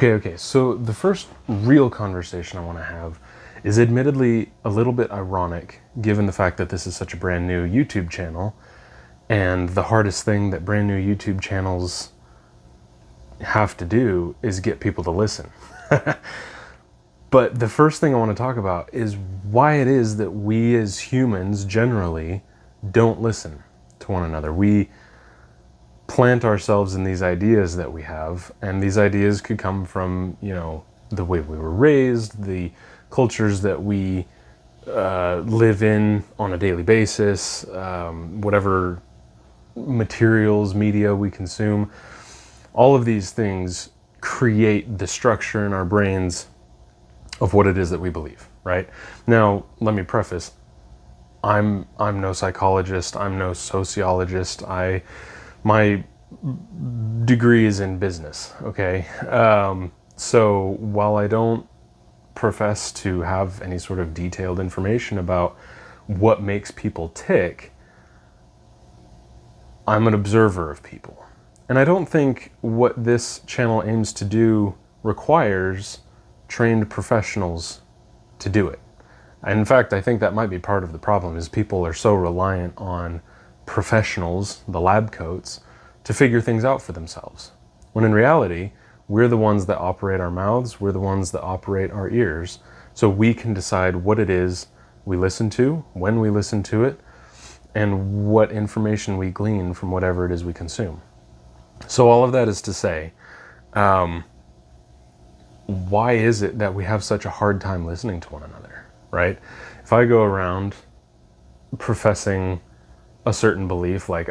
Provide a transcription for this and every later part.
Okay. So the first real conversation I want to have is admittedly a little bit ironic, given the fact that this is such a brand new YouTube channel, and the hardest thing that brand new YouTube channels have to do is get people to listen. But the first thing I want to talk about is why it is that we as humans generally don't listen to one another. We plant ourselves in these ideas that we have, and these ideas could come from, the way we were raised, the cultures that we live in on a daily basis, whatever materials, media we consume. All of these things create the structure in our brains of what it is that we believe, right? Now, let me preface, I'm no psychologist, I'm no sociologist, my degree is in business, okay? So while I don't profess to have any sort of detailed information about what makes people tick, I'm an observer of people. And I don't think what this channel aims to do requires trained professionals to do it. In fact, I think that might be part of the problem, is people are so reliant on professionals, the lab coats, to figure things out for themselves. When in reality, we're the ones that operate our mouths, we're the ones that operate our ears, so we can decide what it is we listen to, when we listen to it, and what information we glean from whatever it is we consume. So all of that is to say, why is it that we have such a hard time listening to one another, right? If I go around professing a certain belief, like,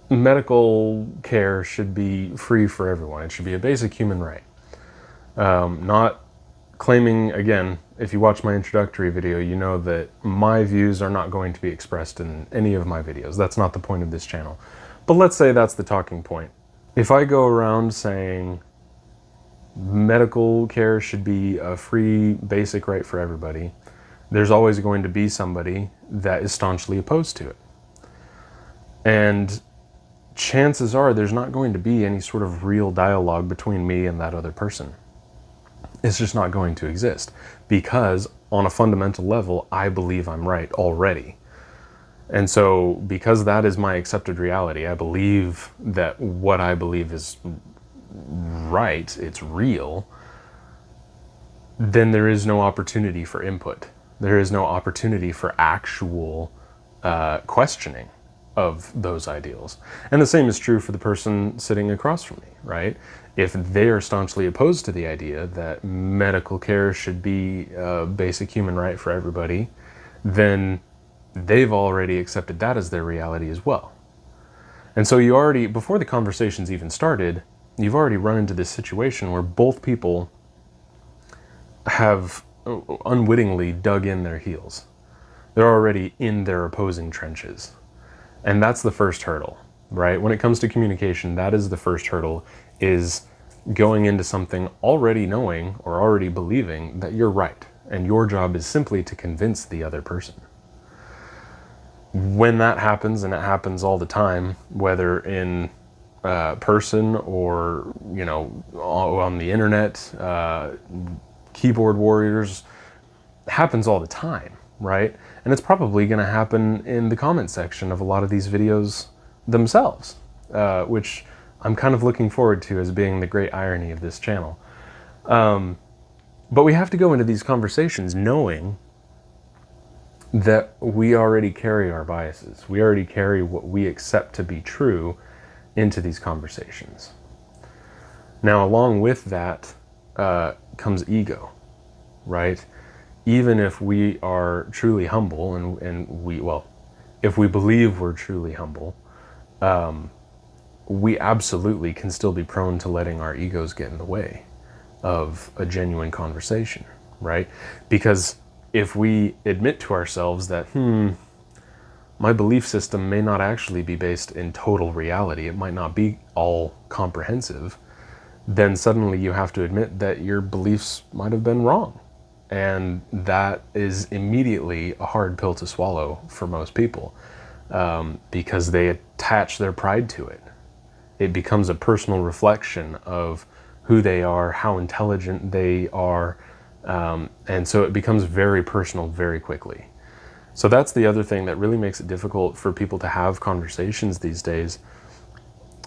medical care should be free for everyone, it should be a basic human right. Not claiming, again, if you watch my introductory video, you know that my views are not going to be expressed in any of my videos. That's not the point of this channel. But let's say that's the talking point. If I go around saying medical care should be a free basic right for everybody, there's always going to be somebody that is staunchly opposed to it. And chances are there's not going to be any sort of real dialogue between me and that other person. It's just not going to exist, because on a fundamental level, I believe I'm right already. And so because that is my accepted reality, I believe that what I believe is right, it's real, then there is no opportunity for input. There is no opportunity for actual questioning of those ideals. And the same is true for the person sitting across from me, right? If they are staunchly opposed to the idea that medical care should be a basic human right for everybody, then they've already accepted that as their reality as well. And so you already, before the conversation's even started, you've already run into this situation where both people have unwittingly dug in their heels. They're already in their opposing trenches. And that's the first hurdle, right? When it comes to communication, that is the first hurdle, is going into something already knowing or already believing that you're right. And your job is simply to convince the other person. When that happens, and it happens all the time, whether in person or, on the internet, keyboard warriors, happens all the time, right? And it's probably going to happen in the comment section of a lot of these videos themselves, which I'm kind of looking forward to as being the great irony of this channel. But we have to go into these conversations knowing that we already carry our biases. We already carry what we accept to be true into these conversations. Now, along with that comes ego, right? Even if we are truly humble, if we believe we're truly humble, we absolutely can still be prone to letting our egos get in the way of a genuine conversation, right? Because if we admit to ourselves that, my belief system may not actually be based in total reality, it might not be all comprehensive, then suddenly you have to admit that your beliefs might have been wrong. And that is immediately a hard pill to swallow for most people, because they attach their pride to it. it becomes a personal reflection of who they are, how intelligent they are, and so it becomes very personal very quickly. So that's the other thing that really makes it difficult for people to have conversations these days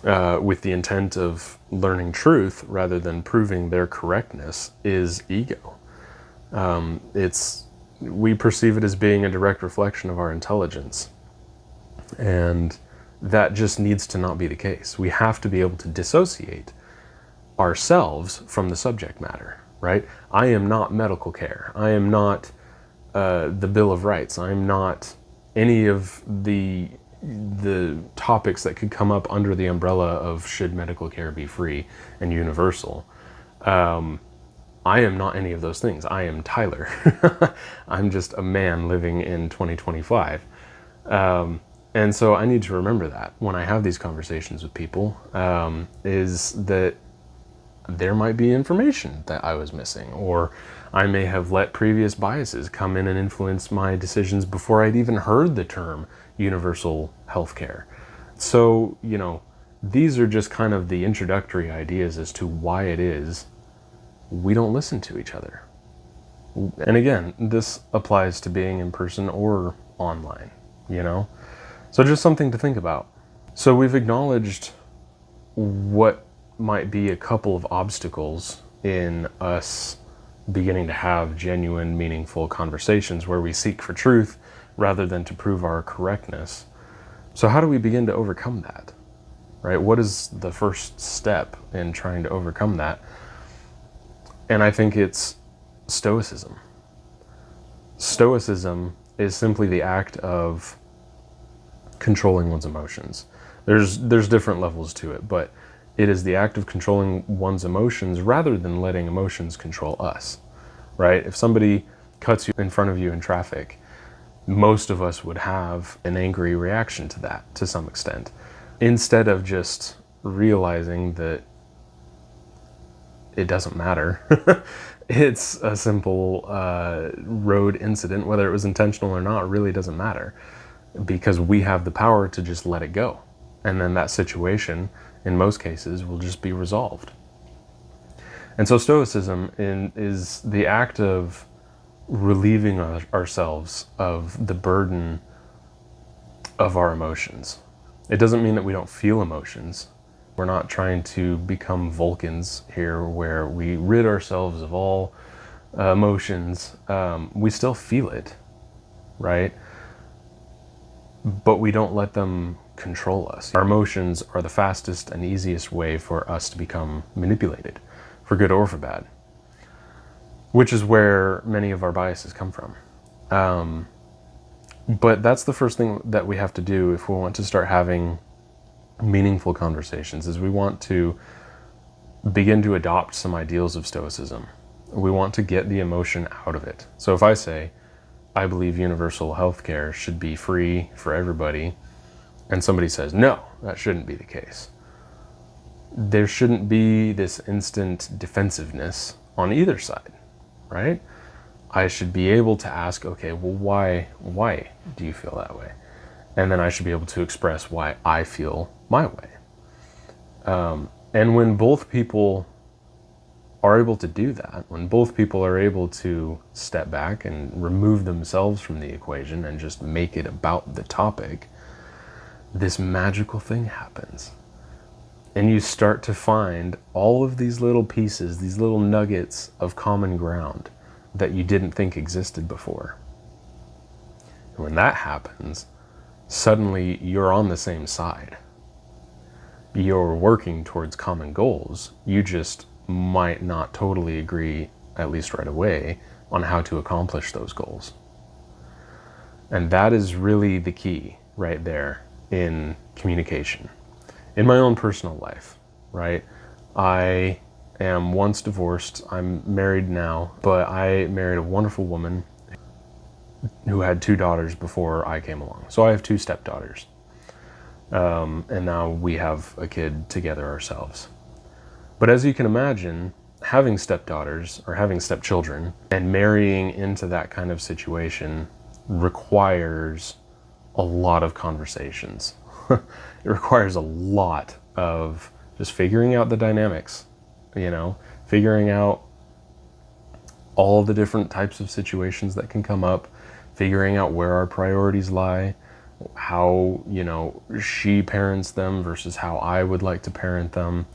with the intent of learning truth rather than proving their correctness is ego. We perceive it as being a direct reflection of our intelligence. And that just needs to not be the case. We have to be able to dissociate ourselves from the subject matter, right? I am not medical care. I am not the Bill of Rights. I am not any of the topics that could come up under the umbrella of should medical care be free and universal. I am not any of those things. I am Tyler. I'm just a man living in 2025. And so I need to remember that when I have these conversations with people, is that there might be information that I was missing, or I may have let previous biases come in and influence my decisions before I'd even heard the term universal healthcare. So, these are just kind of the introductory ideas as to why it is we don't listen to each other. And again, this applies to being in person or online, So just something to think about. So we've acknowledged what might be a couple of obstacles in us beginning to have genuine, meaningful conversations where we seek for truth rather than to prove our correctness. So how do we begin to overcome that, right? What is the first step in trying to overcome that? And I think it's Stoicism. Stoicism is simply the act of controlling one's emotions. There's different levels to it, but it is the act of controlling one's emotions rather than letting emotions control us, right? If somebody cuts you in front of you in traffic, most of us would have an angry reaction to that to some extent, instead of just realizing that it doesn't matter. It's a simple road incident. Whether it was intentional or not really doesn't matter, because we have the power to just let it go. And then that situation, in most cases, will just be resolved. And so Stoicism is the act of relieving ourselves of the burden of our emotions. It doesn't mean that we don't feel emotions. We're not trying to become Vulcans here where we rid ourselves of all emotions. We still feel it, right? But we don't let them control us. Our emotions are the fastest and easiest way for us to become manipulated, for good or for bad, which is where many of our biases come from. But that's the first thing that we have to do if we want to start having meaningful conversations, is we want to begin to adopt some ideals of Stoicism. We want to get the emotion out of it. So if I say, I believe universal healthcare should be free for everybody, and somebody says, no, that shouldn't be the case, there shouldn't be this instant defensiveness on either side, right? I should be able to ask, okay, well, why do you feel that way? And then I should be able to express why I feel my way. And when both people are able to do that, when both people are able to step back and remove themselves from the equation and just make it about the topic, this magical thing happens. And you start to find all of these little pieces, these little nuggets of common ground that you didn't think existed before. And when that happens, suddenly you're on the same side. You're working towards common goals. You just might not totally agree, at least right away, on how to accomplish those goals. And that is really the key right there in communication. In my own personal life, right? I am once divorced. I'm married now, but I married a wonderful woman who had 2 daughters before I came along. So I have 2 stepdaughters. And now we have a kid together ourselves. But as you can imagine, having stepdaughters or having stepchildren and marrying into that kind of situation requires a lot of conversations. It requires a lot of just figuring out the dynamics, figuring out all the different types of situations that can come up, figuring out where our priorities lie, how, she parents them versus how I would like to parent them,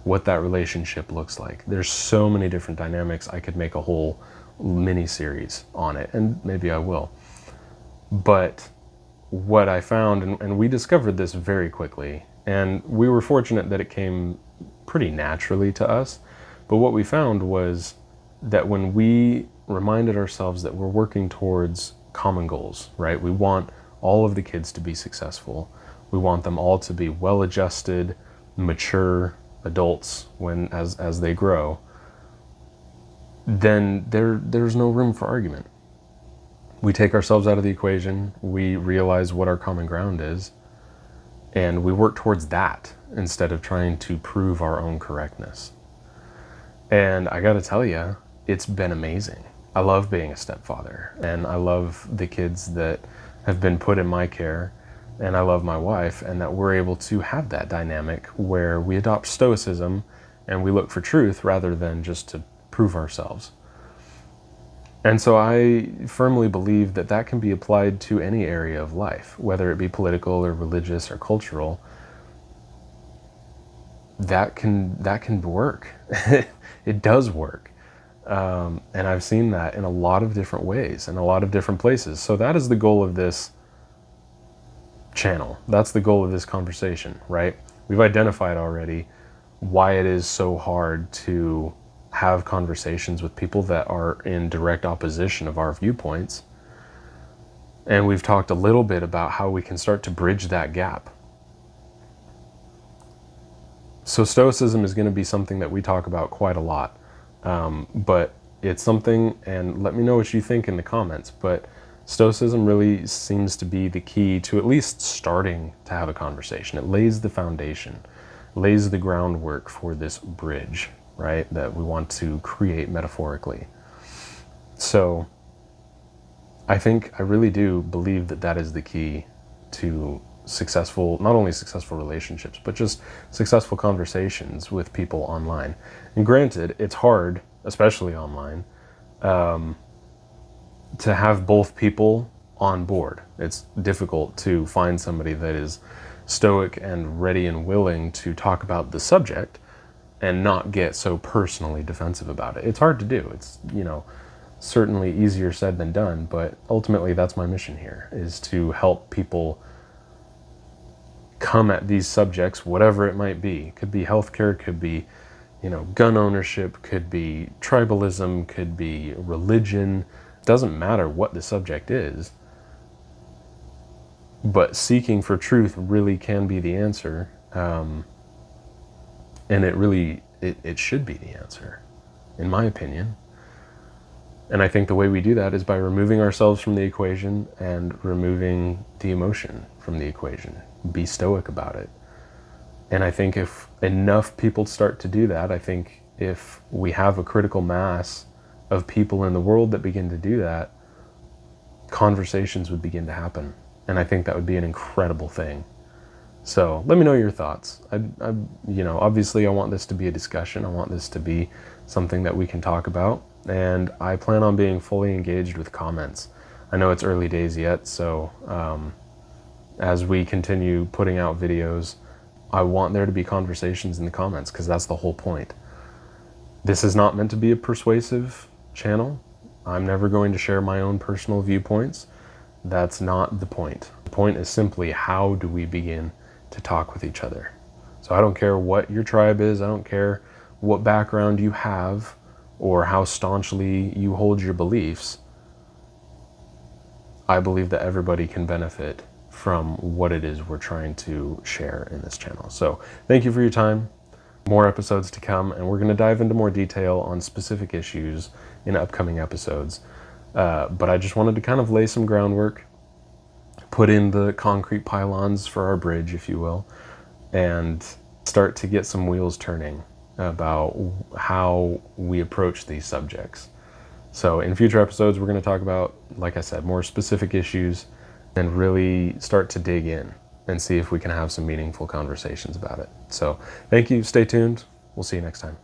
what that relationship looks like. There's so many different dynamics. I could make a whole mini series on it, and maybe I will. But what I found, and we discovered this very quickly, and we were fortunate that it came pretty naturally to us, but what we found was that when we reminded ourselves that we're working towards common goals, right? We want all of the kids to be successful. We want them all to be well-adjusted, mature adults as they grow. Then there's no room for argument. We take ourselves out of the equation. We realize what our common ground is, and we work towards that instead of trying to prove our own correctness. And I got to tell you, it's been amazing. I love being a stepfather, and I love the kids that have been put in my care, and I love my wife, and that we're able to have that dynamic where we adopt Stoicism and we look for truth rather than just to prove ourselves. And so I firmly believe that that can be applied to any area of life, whether it be political or religious or cultural. That can work. It does work. And I've seen that in a lot of different ways, in a lot of different places. So that is the goal of this channel. That's the goal of this conversation, right? We've identified already why it is so hard to have conversations with people that are in direct opposition of our viewpoints. And we've talked a little bit about how we can start to bridge that gap. So Stoicism is going to be something that we talk about quite a lot. But it's something, and let me know what you think in the comments, but Stoicism really seems to be the key to at least starting to have a conversation. It lays the foundation, lays the groundwork for this bridge, right, that we want to create metaphorically. So I really do believe that that is the key to not only successful relationships, but just successful conversations with people online. And granted, it's hard, especially online, to have both people on board. It's difficult to find somebody that is stoic and ready and willing to talk about the subject and not get so personally defensive about it. It's hard to do. It's, certainly easier said than done, but ultimately that's my mission here, is to help people come at these subjects, whatever it might be. It could be healthcare, could be, gun ownership, could be tribalism, could be religion. It doesn't matter what the subject is, but seeking for truth really can be the answer. And it should be the answer, in my opinion. And I think the way we do that is by removing ourselves from the equation and removing the emotion from the equation. Be stoic about it. And I think if enough people start to do that, I think if we have a critical mass of people in the world that begin to do that, conversations would begin to happen. And I think that would be an incredible thing. So let me know your thoughts. Obviously I want this to be a discussion. I want this to be something that we can talk about. And I plan on being fully engaged with comments. I know it's early days yet, so as we continue putting out videos, I want there to be conversations in the comments, because that's the whole point. This is not meant to be a persuasive channel. I'm never going to share my own personal viewpoints. That's not the point. The point is simply, how do we begin to talk with each other? So I don't care what your tribe is. I don't care what background you have or how staunchly you hold your beliefs. I believe that everybody can benefit from what it is we're trying to share in this channel. So thank you for your time. More episodes to come, and we're going to dive into more detail on specific issues in upcoming episodes. But I just wanted to kind of lay some groundwork, put in the concrete pylons for our bridge, if you will, and start to get some wheels turning about how we approach these subjects. So in future episodes, we're going to talk about, like I said, more specific issues and really start to dig in. and see if we can have some meaningful conversations about it. So thank you. Stay tuned. We'll see you next time.